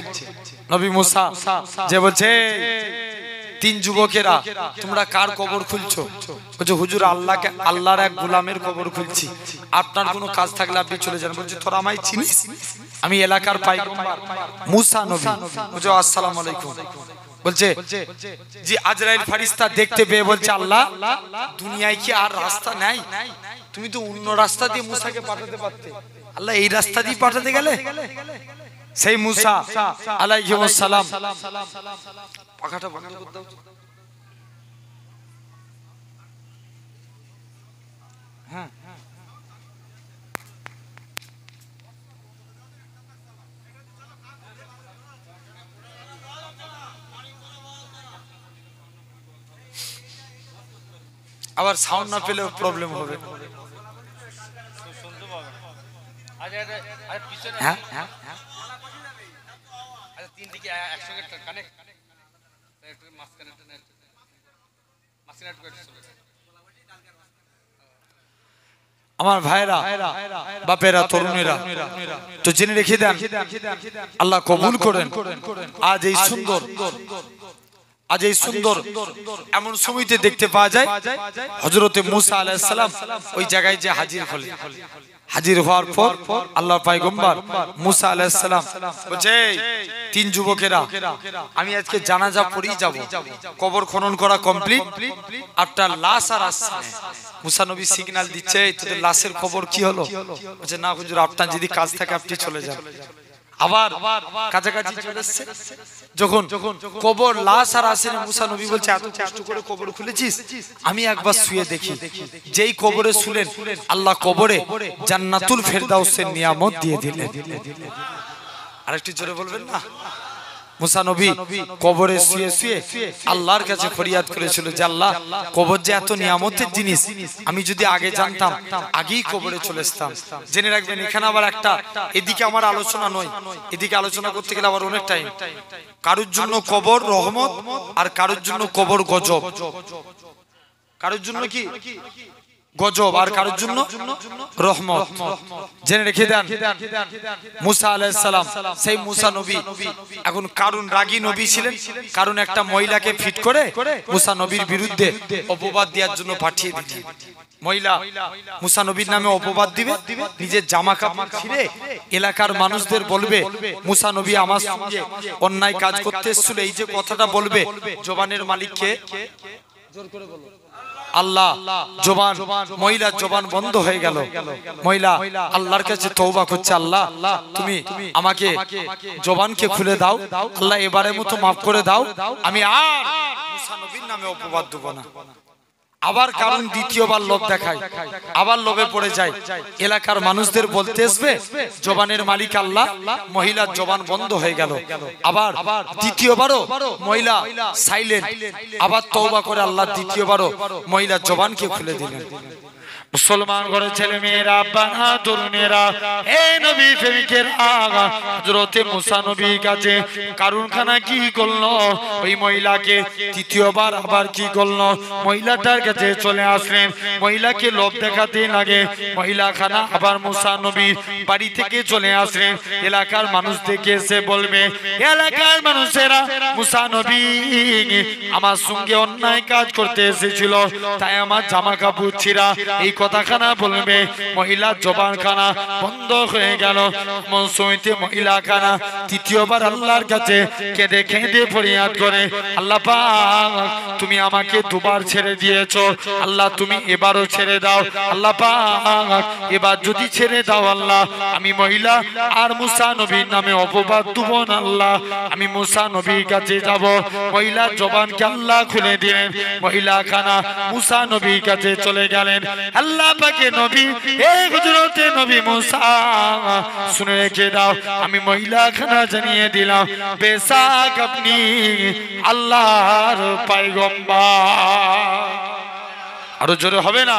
Speaker 1: নবী মুসা যে বলছে তিন যুবকেরা তোমরা কার কবর খুলছো? বলছে হুজুর আল্লাহকে, আল্লাহর এক গোলামের কবর খুলছি, আপনার কোনো কাজ থাকলে আপনি চলে যান। বলছে তোরা আমায় চিনিস? আমি এলাকার পয়গম্বর মুসা নবী। বলছে আসসালামু আলাইকুম। বলছে জি। আজরাইল ফারিস্তা দেখতে পেয়ে বলছে আল্লাহ দুনিয়ায় কি আর রাস্তা নাই? তুমি তো অন্য রাস্তা দিয়ে মুসাকে পাঠাতে পারতে, আল্লাহ এই রাস্তা দিয়ে পাঠাতে গেলে? সেই মুসা আলাইহিস সালাম পাখাটা বন্ধ করে দাও। হ্যাঁ আবার সাউন্ড না পেলে প্রবলেম হবে। হ্যাঁ হ্যাঁ হ্যাঁ তিন দিকে একসঙ্গে কানেক্ট, আমার ভাইরা, বাপেরা, তরুণেরা তো জেনে রেখে দেন, আল্লাহ কবুল করেন। আজ এই সুন্দর, আজ এই সুন্দর এমন সময়তে দেখতে পাওয়া যায় হযরতে মুসা আলাইহিস সালাম ওই জায়গায় যে হাজির হলেন। হাজির হওয়ার পর আল্লাহর পয়গম্বর মুসা আলাইহিস সালাম বলছে তিন যুবকেরা আমি আজকে জানাজা পড়েই যাব, কবর খনন করা কমপ্লিট, আপনার লাশ আর আসছে। মুসা নবী সিগন্যাল দিচ্ছে তোদের লাশের খবর কি হলো? বলছে না হুজুর আপনার যদি কাজ থাকে আপনি চলে যান। আবার কাছাকাছি চলে এসেছে, যখন কবর লাশ আর আসেনি, মুসা নবী বলছে এত কষ্ট করে কবর খুলেছিস, আমি একবার শুয়ে দেখি। যেই কবরে শুলেন আল্লাহ কবরে জান্নাতুল ফেরদাউসের নিয়ামত দিয়ে দিলেন। আরেকটু জোরে বলবেন না? মুসা নবী কবরে শুয়ে শুয়ে আল্লাহর কাছে ফরিয়াদ করেছিল যে আল্লাহ কবর যে এত নিয়ামতের জিনিস, আমি যদি আগে জানতাম আগেই কবরে চলে আসতাম। জেনে রাখবেন এখানে আবার একটা, এদিকে আমার আলোচনা নয়, এদিকে আলোচনা করতে গেলে আবার অনেক টাইম। কারোর জন্য কবর রহমত আর কারোর জন্য কবর গজব। কারোর জন্য কি গজব, আর কারোর জন্য রহমত। জেনে রেখে দেন মুসা আলাইহিস সালাম, সেই মুসা নবী, এখন কারুন রাগী নবী ছিলেন। কারণ একটা মহিলাকে ফিট করে মুসা নবীর বিরুদ্ধে অপবাদ দেওয়ার জন্য পাঠিয়ে দিলেন। মহিলা মুসা নবীর নামে অপবাদ দিবে, নিজের জামা কাপড় ছিঁড়ে এলাকার মানুষদের বলবে মুসা নবী আমার সঙ্গে অন্যায় কাজ করতে এসেছিল। এই যে কথাটা বলবে, জবানের মালিককে জোর করে বলো আল্লাহ। জবান, মহিলার জবান বন্ধ হয়ে গেল। মহিলা আল্লাহর কাছে তওবা করছে, আল্লাহ তুমি আমাকে জবানকে খুলে দাও, আল্লাহ এবারের মতো মাফ করে দাও, আমি আর মুসা নবীর নামে অপবাদ দেব না। আবার কারণ দ্বিতীয়বার লোভ দেখায়, আবার লোভে পড়ে যায়, এলাকার মানুষদের বলতে আসবে জবানের মালিক আল্লাহ, মহিলার জবান বন্ধ হয়ে গেল। আবার দ্বিতীয়বারও মহিলা সাইলেন্ট, আবার তওবা করে আল্লাহ দ্বিতীয়বারও মহিলার জবানকে খুলে দিলেন। মুসলমান ঘরের ছেলে মেয়েরা, আব্বারা, তরুণেরা, এই নবী প্রেমিকের আগা হযরতে মুসা নবীর কাছে কারুন খানা কি করলো, ওই মহিলাকে তৃতীয়বার আবার কি করলো, মহিলাটার কাছে চলে আসলেন। মহিলাকে লোভ দেখাতে লাগে, মহিলা খানা আবার মুসা নবীর বাড়ি থেকে চলে আসলেন। এলাকার মানুষ দেখে এসে বলবে, এলাকার মানুষেরা মুসা নবী আমার সঙ্গে অন্যায় কাজ করতে এসেছিল, তাই আমার জামা কাপড় ছিঁড়া, এই কথাখানা বলবে। মহিলার জবান খানা বন্ধ হয়ে গেল। মনসুইতে মহিলা খানা তৃতীয়বার আল্লাহর কাছে কেঁদে কেঁদে ফরিয়াদ করে, আল্লাহ পাক তুমি আমাকে দুবার ছেড়ে দিয়েছো, আল্লাহ তুমি এবারও ছেড়ে দাও, আল্লাহ পাক এবার যদি ছেড়ে দাও আল্লাহ, আমি মহিলা আর মুসা নবীর নামে অপবাদ দেব না আল্লাহ, আমি মুসা নবীর কাছে যাব। মহিলার জবানকে আল্লাহ খুলে দিলেন। মহিলা খানা মুসা নবীর কাছে চলে গেলেন। আল্লাহ পাকের নবী, এই হযরতে নবী মুসা শুনে রেখে দাও, আমি মহিলা খানা জানিয়ে দিলাম বেশক আপনি আল্লাহর পয়গম্বর। আরো জোরে হবে না?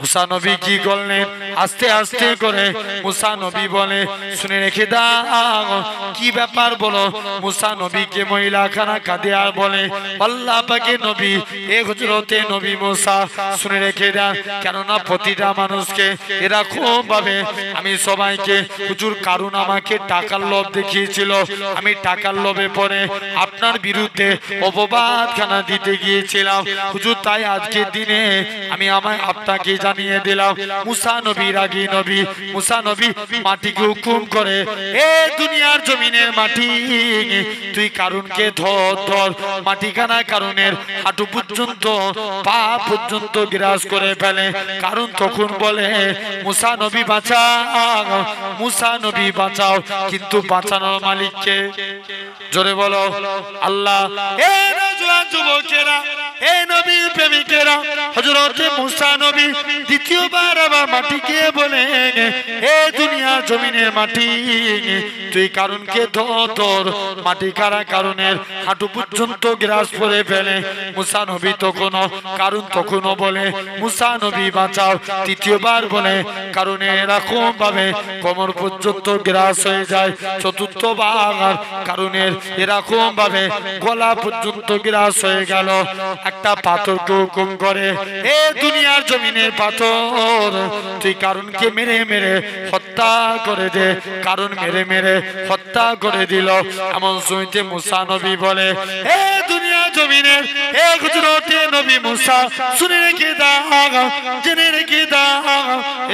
Speaker 1: মুসা নবী কি করলেন? আস্তে আস্তে করে মুসা নবী বলে, শুনে রেখে দাও কি ব্যাপার বলো। মুসা নবীকে মহিলা খানা কাঁদে আর বলে, আল্লাহ পাকের নবী, এ হযরতে নবী মুসা শুনে রেখে দেন, কেননা প্রতিটা মানুষকে এরকম ভাবে আমি সবাইকে, হুজুর কারণ আমাকে টাকার লোভ দেখিয়েছিল, আমি টাকার লোভে পড়ে আপনার বিরুদ্ধে অপবাদ খানা দিতে গিয়েছিলাম হুজুর, তাই আজকের দিনে আমি আপনাকে জানিয়ে দিলাম মুসা নবী রাগী নবী। মুসা নবী মাটিকে হুকুম করে, এ দুনিয়ার জমিনের মাটি, তুই কারুনকে ধর ধর। মাটিখানা কারুনের হাঁটু পর্যন্ত, পা পর্যন্ত গ্রাস করে ফেলে। কারণ তখন বলে, মুসা নবী বাঁচাও, মুসা নবী বাঁচাও, কিন্তু বাঁচানোর মালিককে? জোরে বলো আল্লাহ। এ নওজোয়ান যুবকেরা, এ নবী প্রেমিকেরা, হযরতে মুসা নবী দ্বিতীয়বার আবার মাটিকে বলে, এ দুনিয়ার জমিনের মাটি, তুই কারুনকে ধর। মাটি কারা কারুনের হাঁটু পর্যন্ত গ্রাস করে ফেলে। মুসা নবী তখনও, কারুন তখনও বলে, মুসা নবী বাঁচাও। তৃতীয়বার বলে, কারণে এরকম ভাবে কোমর পর্যন্ত গ্রাস হয়ে যায়। চতুর্থবার কারুনের এরকম ভাবে গলা পর্যন্ত গ্রাস হয়ে গেল। একটা পাথরকে হুকুম করে, এ দুনিয়ার জমিনের পাথর, তুই কারুনকে মেরে মেরে হত্যা করে দে। কারণ মেরে মেরে হত্যা করে দিল। এমন শুনতে মুসা নবী বলে, এ দুনিয়ার জমিনের এ হযরতে নবী মুসা, শুনে রেখে দাও, জেনে রেখে দাও,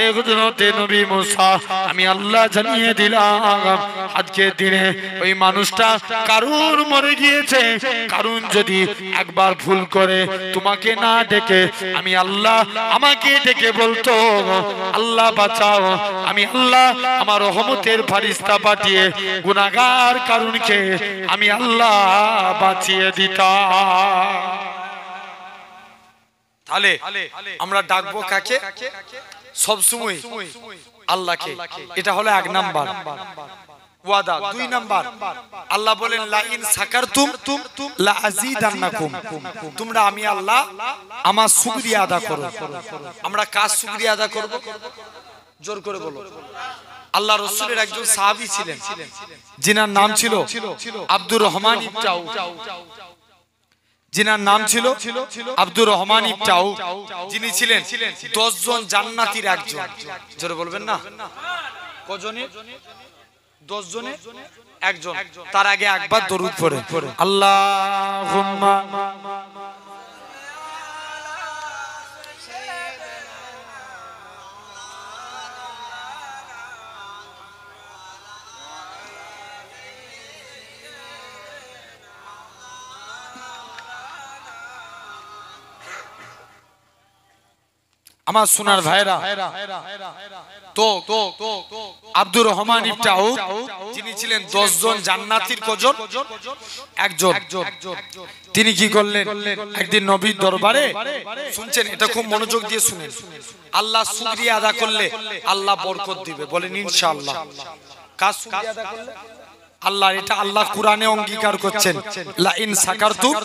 Speaker 1: এ হযরতে নবী মুসা, আমি আল্লাহ জানিয়ে দিলাম আজকের দিনে ওই মানুষটা কারুন মরে গিয়েছে। কারুন যদি একবার ভুল করে তোমাকে না ডেকে, আমি আল্লাহ আমাকে ডেকে বলতো, আল্লাহ বাঁচাও, আমি আল্লাহ আমার রহমতের ফারিস্তা পাঠিয়ে গুনাহগার কারুনকে আমি আল্লাহ বাঁচিয়ে দিতাম। তাহলে আমরা ডাকবো কাকে? সবসময় আল্লাহকে। এটা হলো এক নাম্বার ওয়াদা। দুই নাম্বার, আল্লাহ বলেন, লা ইন সাকারতুম লা আযীদান্নাকুম, তোমরা আমি আল্লাহ আমার শুকরিয়া আদা করো। আমরা কার শুকরিয়া আদা করব? জোর করে বলো। আল্লাহ রাসূলের একজন সাহাবী ছিলেন, যিনার নাম ছিল আব্দুর রহমান ইবনে আউফ। जिनार नाम छिलो আব্দুর রহমান ইবনে আউফ, যিনি ছিলেন 10 জন জান্নাতীর একজন। জোরে বলবেন না কজনের? 10 জনের একজন। তার আগে একবার দরুদ পড়ে আল্লাহুম্মা আমার সোনার ভাইরা, তো আব্দুর রহমান ইবনে আউফ যিনি ছিলেন 10 জন জান্নাতীর কজন? একজন। তিনি কি করলেন? একদিন নবীর দরবারে শুনছেন, এটা খুব মনোযোগ দিয়ে শুনেন, আল্লাহ শুকরিয়া আদা করলে আল্লাহ বরকত দিবে, বলেন ইনশাআল্লাহ। কাজ শুকরিয়া আদা করলে আল্লাহ, এটা আল্লাহ কুরআনে অঙ্গীকার করছেন, লা ইন শাকারতুম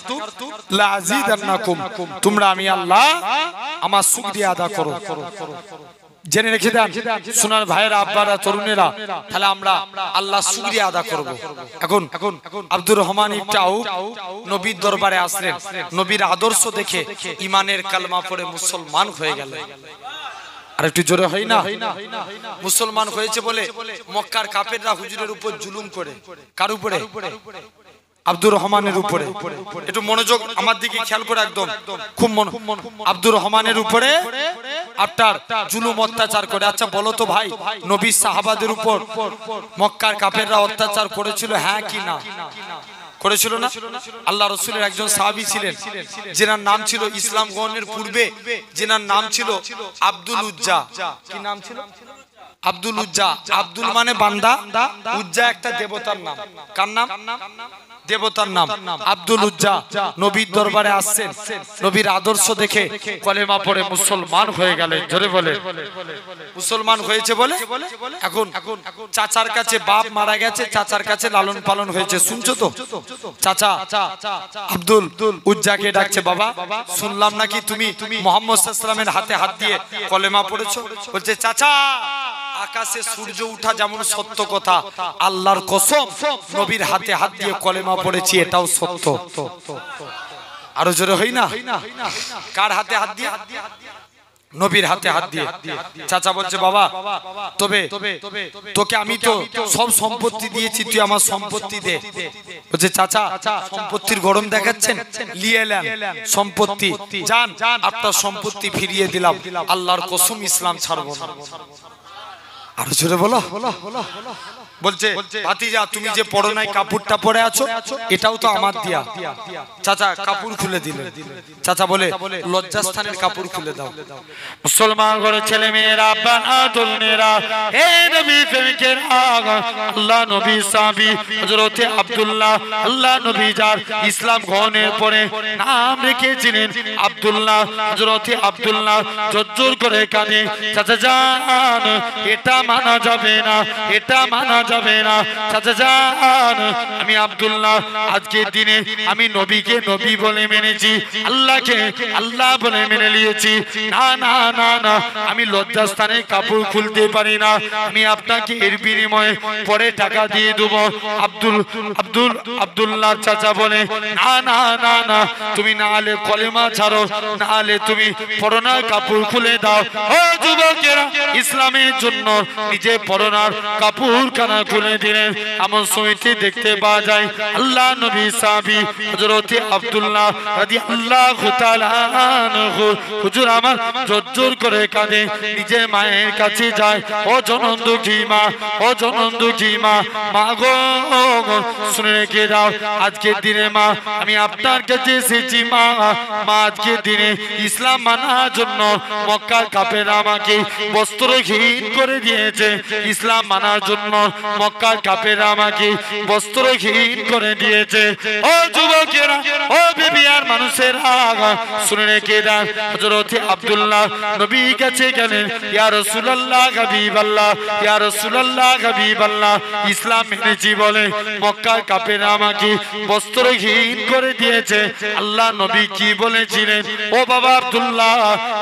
Speaker 1: লা আযীদান্নাকুম, তোমরা আমি আল্লাহ আমার শুকরিয়া আদা করো। জেনে রেখে দেন সোনার ভাইয়েরা, আব্বারা, তরুণেরা, তাহলে আমরা আল্লাহ শুকরিয়া আদা করব। এখন আব্দুর রহমান ইবনে আউফ নবীর দরবারে আসলেন, নবীর আদর্শ দেখে ঈমানের কালমা পড়ে মুসলমান হয়ে গেলেন। আর একটু জোরে হয় না? মুসলমান হয়েছে বলে মক্কার কাফেররা হুজুরের উপর জুলুম করে। কার উপরে? আব্দুর রহমানের উপরে। একটু মনোযোগ আমার দিকে খেয়াল করে, একদম খুব আব্দুর রহমানের উপরে আপনার জুলুম অত্যাচার করে। আচ্ছা বলো তো ভাই, নবী সাহাবাদের উপর মক্কার কাফেররা অত্যাচার করেছিল, হ্যাঁ কি না? করেছিল না? আল্লাহ রাসূলের একজন সাহাবী ছিলেন, যেনার নাম ছিল ইসলাম গ্রহণের পূর্বে, যেনার নাম ছিল আব্দুল উজ্জা। কি নাম ছিল? আব্দুল উজ্জা। আব্দুল মানে বান্দা, উজ্জা একটা দেবতার নাম। কার নাম? দেবতার নাম। আব্দুল উজ্জা নবীর দরবারে আসছেন, নবীর আদর্শ দেখে কলেমা পড়ে মুসলমান হয়ে গেলেন। জোরে বলে মুসলমান হয়েছে বলে এখন চাচার কাছে, বাপ মারা গেছে, চাচার কাছে লালন পালন হয়েছে। শুনছো তো? চাচা আব্দুল উজ্জাকে ডাকছে, বাবা শুনলাম নাকি তুমি মুহাম্মদ সাল্লাল্লাহু আলাইহি ওয়াসাল্লামের হাতে হাত দিয়ে কলেমা পড়েছো। বলছে, চাচা আকাশে সূর্য উঠা যেমন সত্য কথা, আল্লাহর কসম নবীর হাতে হাত দিয়ে কলেমা পড়েছি, এটাও সত্য। আরো জোরে হই না? কার হাতে হাত দিয়ে? নবীর হাতে হাত দিয়ে। চাচা বলছে, বাবা তবে তোকে আমি তো সব সম্পত্তি দিয়েছি, তুই আমার সম্পত্তি দে। বলছে, চাচা সম্পত্তির গরম দেখাচ্ছেন, নিয়ে এলেন সম্পত্তি, যান আপনার সম্পত্তি ফিরিয়ে দিলাম, আল্লাহর কসম ইসলাম ছাড়বো না। আরো জোরে বলো। বলছে, ভাতিজা তুমি যে পরনায় কাপড়টা পরে আছো, এটাও তো আমার দিয়া। চাচা কাপড় খুলে দিলেন। চাচা বলে, লজ্জাস্থানের কাপড় খুলে দাও। মুসলমান ঘরের ছেলে মেয়েরা, আব্বারা, তরুণেরা, হে নবী প্রেমিকের আল্লাহ নবী সাহাবী হযরতে আব্দুল্লাহ, আল্লাহ নবী যার ইসলাম গ্রহণের পরে নাম রেখেছিলেন আব্দুল্লাহ, হযরতে আব্দুল্লাহ জোর করে কাঁদে, চাচা জান এটা মানা যাবে না, এটা মানা যাবে না। চাচা জান আমি আব্দুল্লাহ আজকের দিনে আমি নবীকে নবী বলে মেনেছি, আল্লাহকে আল্লাহ বলে মেনে নিয়েছি। না না না না, আমি লজ্জাস্থানে কাপড় খুলতে পারি না, আমি আপনাকে এর বিনিময়ে পরে টাকা দিয়ে দেব। আব্দুল্লাহ চাচা বলে, না না না না, তুমি না হলে কলেমা ছাড়ো, না হলে তুমি পরনার কাপড় খুলে দাও। ও যুবকেরা, ইসলামের জন্য নিজে পরনার কাপড় কানা খুলে দিলেন। এমন সময়তে দেখতে পাওয়া যায় আল্লাহ নবী সাহাবী হযরতে আব্দুল্লাহ রাদিয়াল্লাহু তাআলা আনহু হুজুর আমার জোর করে কাঁদে, নিজে মায়ের কাছে যায়, ও জনম দুঃখী মা, ও জনম দুঃখী মা, মা গো শুনে রেখে দাও, আজকের দিনে মা আমি আপনার কাছে এসেছি। মা আজকের দিনে ইসলাম মানার জন্য মক্কার কাফেররা আমাকে বস্ত্রহীন করে দিয়েছে, ইসলাম মানার জন্য মক্কার কাফেররা আমাকে বস্ত্রহীন করে দিয়েছে। ও যুবকেরা, ও বেবিয়ার মানুষেরা শুনে রেখে দেন, হযরত আব্দুল্লাহ নবী কাছে গেলেন, ইয়া রাসূলুল্লাহ হাবিবাল্লাহ, ইয়া রাসূলুল্লাহ হাবিবাল্লাহ, ইসলাম মেনেছি বলে মক্কার কাফেররা আমাকে বস্ত্রহীন করে দিয়েছে, আল্লাহ নবী কি বলেছিলেন? ও বাবা আব্দুল্লাহ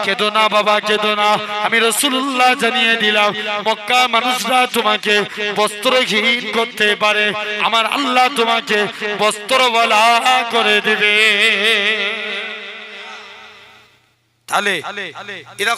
Speaker 1: কেঁদো না, বাবা কেঁদো না, আমি রাসূলুল্লাহ জানিয়ে দিলাম মক্কা মানুষরা তোমাকে বস্ত্রহীন করতে পারে, আমার আল্লাহ তোমাকে বস্ত্রওয়ালা করে দিবে। তাহলে এরা